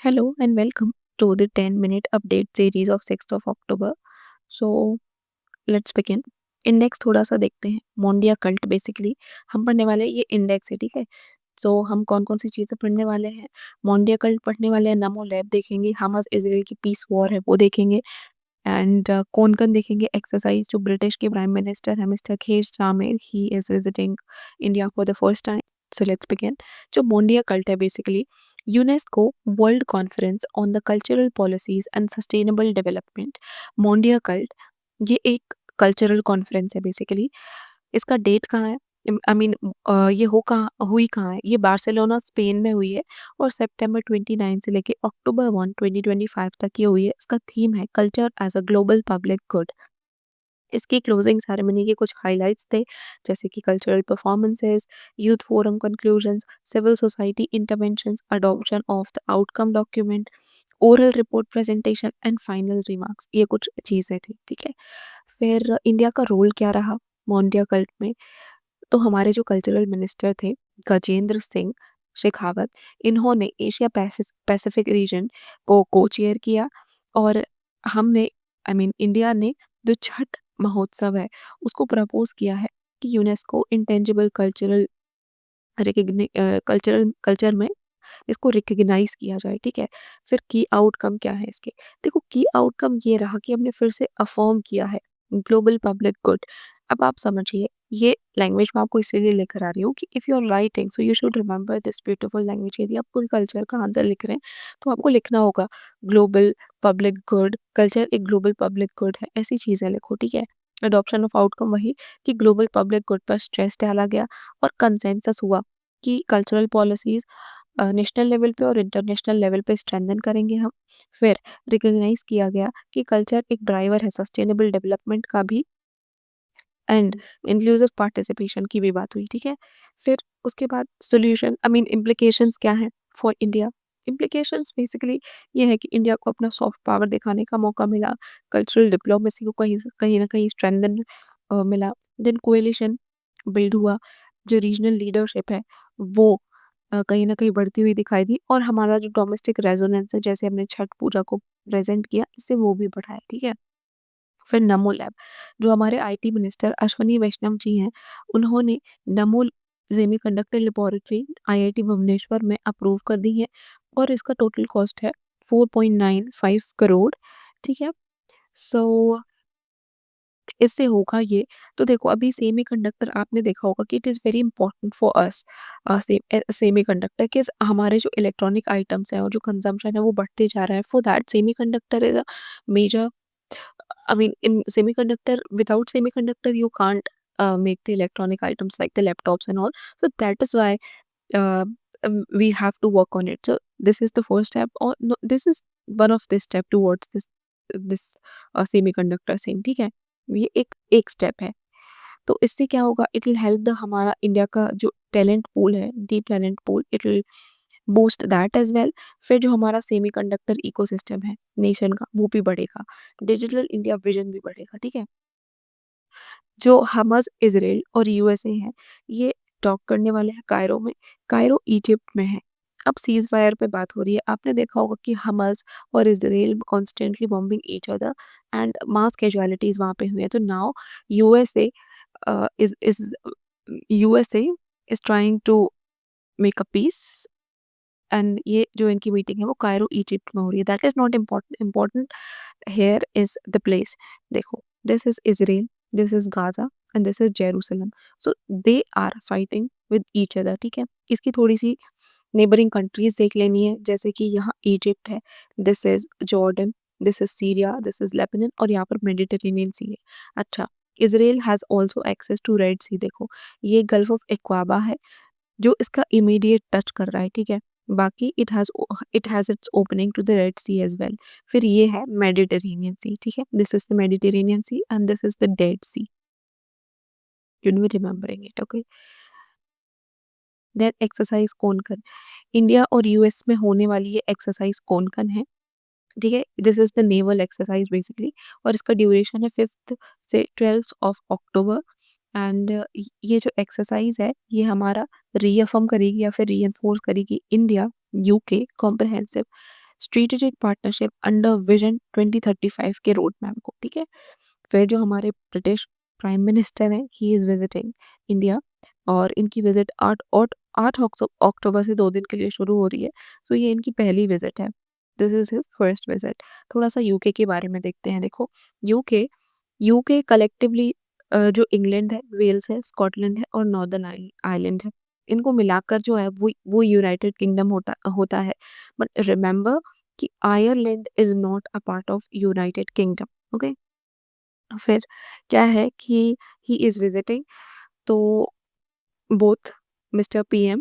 Hello and welcome to the 10-minute update series of 6th of October. So let's begin. Index थोड़ा सा देखते हैं मोंडिया cult basically हम पढ़ने वाले हैं, ये इंडेक्स है ठीक है। सो हम कौन कौन सी चीज़ें पढ़ने वाले हैं, मोंडिया कल्ट पढ़ने वाले हैं, नमो लैब देखेंगे, हमास इसराइल की पीस वॉर है वो देखेंगे एंड कोनकन देखेंगे एक्सरसाइज जो ब्रिटिश के प्राइम मिनिस्टर है mister Keir Starmer he is visiting India for the first time. So let's begin. जो मोंडिया कल्ट है basically UNESCO world conference on the cultural policies and sustainable development. Mondiacult ये एक cultural conference है basically. इसका date कहाँ है, I mean ये हो कहाँ हुई कहाँ है, ये बार्सिलोना स्पेन में हुई है और सितंबर 29 से लेके अक्टूबर 1 2025 तक ये हुई है। इसका थीम है culture as a global public good. इसकी क्लोजिंग सेरेमनी के कुछ हाइलाइट्स थे जैसे कि cultural performances, youth forum conclusions, civil society interventions, adoption of the outcome document, oral report presentation and final remarks, ये कुछ चीज़ें थी ठीक है। फिर इंडिया का रोल क्या रहा मोंडिया कल्ट में। तो हमारे जो कल्चरल मिनिस्टर थे गजेंद्र सिंह शेखावत, इन्होंने एशिया पैसिफिक रीजन को को चेयर किया और हमने आई मीन इंडिया ने जो छठ महोत्सव है उसको प्रपोज किया है कि यूनेस्को इंटेंजिबल कल्चरल कल्चर में इसको रिकग्नाइज किया जाए ठीक है। फिर की आउटकम क्या है इसके, देखो की आउटकम ये रहा कि हमने फिर से अफर्म किया है ग्लोबल पब्लिक गुड। अब आप समझिए ये लैंग्वेज मैं आपको इसीलिए लेकर आ रही हूँ कि if you are writing so you should remember this beautiful language. यदि आप कोई कल्चर का आंसर लिख रहे हैं तो आपको लिखना होगा ग्लोबल पब्लिक गुड, कल्चर एक ग्लोबल पब्लिक गुड है, ऐसी चीज़ें लिखो ठीक है। अडॉप्शन ऑफ आउटकम वही कि ग्लोबल पब्लिक गुड पर स्ट्रेस डाला गया और कंसेंसस हुआ कि कल्चरल पॉलिसीज नेशनल लेवल पे और इंटरनेशनल लेवल पे स्ट्रेंथन करेंगे हम। फिर रिकॉग्नाइज किया गया कि कल्चर एक ड्राइवर है सस्टेनेबल डेवलपमेंट का भी एंड इंक्लूसिव पार्टिसिपेशन की भी बात हुई ठीक है। फिर उसके बाद सॉल्यूशन आई मीन इम्प्लीकेशंस क्या हैं फॉर इंडिया। इम्प्लीकेशंस बेसिकली ये है कि इंडिया को अपना सॉफ्ट पावर दिखाने का मौका मिला, कल्चरल डिप्लोमेसी को कहीं ना कहीं स्ट्रेंथन मिला, देन कोएलिशन बिल्ड हुआ, जो रीजनल लीडरशिप है वो कहीं न कहीं बढ़ती हुई दिखाई दी और हमारा जो डोमेस्टिक रेज़ोनेंस है जैसे हमने छठ पूजा को प्रेज़ेंट किया, इससे वो भी बढ़ा है, ठीक है? फिर नमो लैब, जो हमारे आईटी मिनिस्टर अश्विनी वैष्णव जी हैं, उन्होंने नमो सेमीकंडक्टर लैबोरेटरी आईआईटी भुवनेश्वर में अप्रूव कर दी है और इसका टोटल कॉस्ट है 4.95 करोड़, ठीक है? सो इससे होगा ये, तो देखो अभी सेमीकंडक्टर आपने देखा होगा कि it is very important for us semiconductor के हमारे जो इलेक्ट्रॉनिक आइटम्स हैं और जो कंजम्पशन है वो बढ़ते जा रहा है। For that semiconductor is a major I mean in semiconductor, without semiconductor you can't make the electronic items like the laptops and all. So that is why uh, we have to work on it. So this is the first step or no, this is one of the step towards this semiconductor thing, ठीक है। ये एक step है। तो इससे क्या होगा, it will help the हमारा इंडिया का जो टैलेंट पूल है, deep talent pool, it will boost that as well. फिर जो हमारा सेमीकंडक्टर इकोसिस्टम है नेशन का वो भी बढ़ेगा, डिजिटल इंडिया विजन भी बढ़ेगा, ठीक है। जो हमास इसराइल और यूएसए हैं ये टॉक करने वाले हैं कायरो में, कायरो इजिप्ट में है। अब सीज फायर पे बात हो रही है, आपने देखा होगा कि हमास और Israel constantly bombing each other and mass casualties वहाँ पे हुई है। तो now USA is USA is trying to make a peace and ये जो इनकी मीटिंग है वो कायरो इजिप्ट में हो रही है। That is not important, important here is the place. देखो this is Israel, this is Gaza and this is Jerusalem. So they are fighting with each other, ठीक है। इसकी थोड़ी सी नेबरिंग कंट्रीज देख लेनी है, जैसे कि यहाँ इजिप्ट है, this is Jordan, this is Syria, this is Lebanon और यहाँ पर मेडिटेरेनियन सी है। अच्छा, Israel has also access to red sea. देखो ये गल्फ ऑफ एक्वाबा है जो इसका इमीडिएट टच कर रहा है, ठीक है। बाकी it has its opening to the red sea as well. फिर ये है मेडिटेरेनियन सी, ठीक है। This is the Mediterranean sea and this is the dead sea, you will be remembering it, okay. Then exercise Konkan, India और US में होने वाली ये एक्सरसाइज कोनकन है, ठीक है। This is the naval exercise basically और इसका ड्यूरेशन है 5th से 12th ऑफ अक्टूबर एंड ये जो एक्सरसाइज है ये हमारा रीअफर्म करेगी या फिर रीइंफोर्स करेगी India UK comprehensive strategic partnership under vision 2035 के रोड मैप को, ठीक है? फिर जो हमारे ब्रिटिश प्राइम मिनिस्टर हैं, ही इज़ विजिटिंग इंडिया और इनकी विज़िट 8 अक्टूबर से 2 दिन के लिए शुरू हो रही है। सो ये इनकी पहली विज़िट है। This is his first visit. थोड़ा-सा यूके के बारे में देखते हैं। देखो, यूके यूके कलेक्टिवली जो इंग्लैंड है, वेल्स है, स्कॉटलैंड है और नॉर्दर्न आयरलैंड है। इनको मिलाकर जो है वो यूनाइटेड किंगडम होता होता है। बट रिमेंबर कि Ireland is not a part of United kingdom, okay? फिर क्या है कि ही इज़ विजिटिंग, तो both Mr. PM,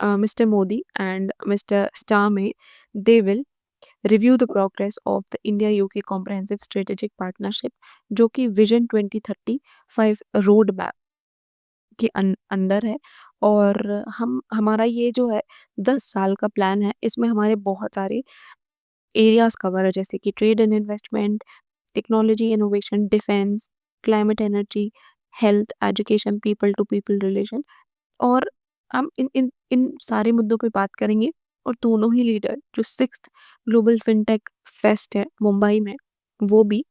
Mr. Modi and Mr. Starmer, they will review the progress of the India-UK Comprehensive Strategic Partnership, जो कि vision 2035 road map के अंदर है। और हम हमारा ये जो है 10 साल का प्लान है, इसमें हमारे बहुत सारे एरियाज़ कवर है, जैसे कि trade and investment, technology, innovation, defence, climate energy, health, education, people to people relation. और हम इन इन इन सारे मुद्दों पे बात करेंगे। और दोनों ही लीडर जो 6th ग्लोबल फिनटेक फेस्ट है मुंबई में, वो भी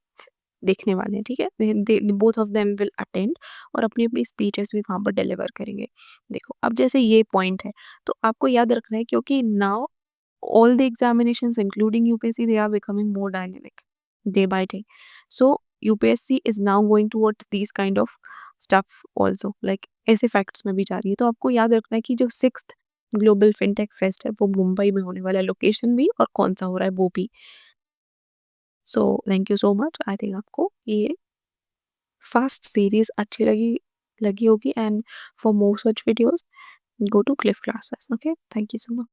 देखने वाले हैं, ठीक है? They both of them will attend और अपनी-अपनी स्पीचेस भी वहाँ पर डिलीवर करेंगे। देखो, अब जैसे ये पॉइंट है, तो आपको याद रखना है, क्योंकि now all the examinations including UPSC, they are becoming more dynamic day by day. So UPSC is now going towards these kind of stuff also, like ऐसे फैक्ट्स में भी जा रही है। तो आपको याद रखना है कि जो 6th ग्लोबल फिनटेक फेस्ट है वो मुंबई में होने वाला है, लोकेशन भी और कौन सा हो रहा है वो भी। So thank you so much. I think आपको ये फास्ट सीरीज अच्छी लगी लगी होगी। And for more such videos, go to Cliff Classes. Okay, thank you so much.